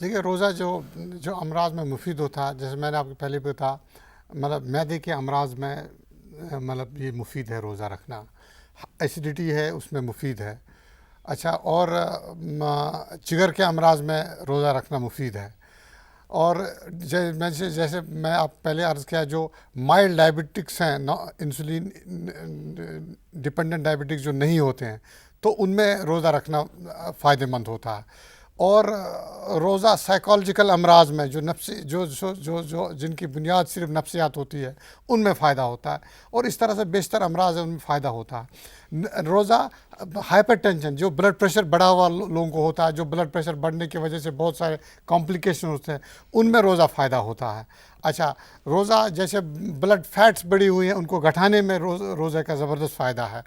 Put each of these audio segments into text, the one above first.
دیکھیے روزہ جو امراض میں مفید ہوتا ہے، جیسے میں نے آپ کو پہلے بھی بتایا، مطلب معدے کے امراض میں مطلب یہ مفید ہے روزہ رکھنا، ایسیڈیٹی ہے اس میں مفید ہے. اچھا، اور جگر کے امراض میں روزہ رکھنا مفید ہے. اور جیسے میں آپ پہلے عرض کیا، جو مائلڈ ڈائبٹکس ہیں، انسولین ڈپینڈنٹ ڈائبٹکس جو نہیں ہوتے ہیں، تو ان میں روزہ رکھنا فائدہ مند ہوتا ہے. اور روزہ سائیکالوجیکل امراض میں جو نفسی جو جن کی بنیاد صرف نفسیات ہوتی ہے، ان میں فائدہ ہوتا ہے. اور اس طرح سے بیشتر امراض ہیں ان میں فائدہ ہوتا ہے. روزہ ہائپر ٹینشن، جو بلڈ پریشر بڑھا ہوا لوگوں کو ہوتا ہے، جو بلڈ پریشر بڑھنے کی وجہ سے بہت سارے کمپلیکیشن ہوتے ہیں، ان میں روزہ فائدہ ہوتا ہے. اچھا، روزہ جیسے بلڈ فیٹس بڑھی ہوئی ہیں ان کو گھٹانے میں روزے کا زبردست فائدہ ہے.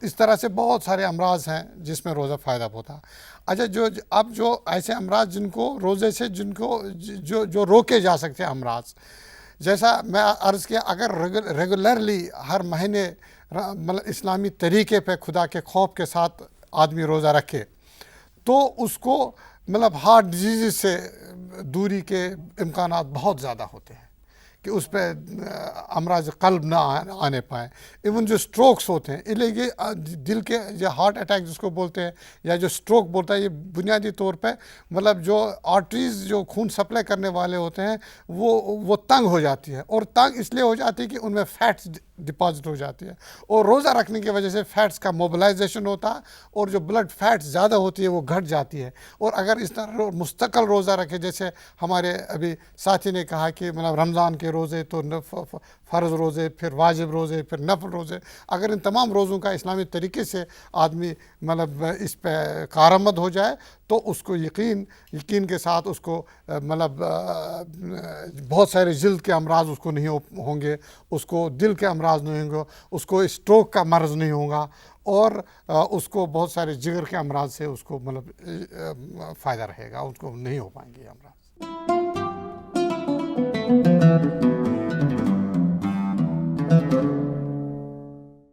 اس طرح سے بہت سارے امراض ہیں جس میں روزہ فائدہ ہوتا ہے. اچھا، اب جو ایسے امراض جن کو روزے سے جو روکے جا سکتے ہیں امراض، جیسا میں عرض کیا، اگر ریگولرلی ہر مہینے مطلب اسلامی طریقے پہ خدا کے خوف کے ساتھ آدمی روزہ رکھے، تو اس کو مطلب ہارٹ ڈیزیز سے دوری کے امکانات بہت زیادہ ہوتے ہیں کہ اس پہ امراض قلب نہ آنے پائیں. ایون جو سٹروکس ہوتے ہیں، یہ دل کے جو ہارٹ اٹیک جس کو بولتے ہیں، یا جو سٹروک بولتا ہے، یہ بنیادی طور پہ مطلب جو آرٹریز جو خون سپلائی کرنے والے ہوتے ہیں وہ تنگ ہو جاتی ہے. اور تنگ اس لیے ہو جاتی ہے کہ ان میں فیٹس ڈپازٹ ہو جاتی ہے، اور روزہ رکھنے کی وجہ سے فیٹس کا موبلائزیشن ہوتا ہے، اور جو بلڈ فیٹس زیادہ ہوتی ہے وہ گھٹ جاتی ہے. اور اگر اس طرح مستقل روزہ رکھے، جیسے ہمارے ابھی ساتھی نے کہا کہ مطلب رمضان کے روزے تو فرض روزے، پھر واجب روزے، پھر نفل روزے، اگر ان تمام روزوں کا اسلامی طریقے سے آدمی مطلب اس پہ کارآمد ہو جائے، تو اس کو یقین کے ساتھ اس کو مطلب بہت سارے جلد کے امراض اس کو نہیں ہوں گے، اس کو دل کے امراض نہیں ہوں گے، اس کو اسٹروک کا مرض نہیں ہوگا، اور اس کو بہت سارے جگر کے امراض سے اس کو مطلب فائدہ رہے گا، اس کو نہیں ہو پائیں گے یہ امراض.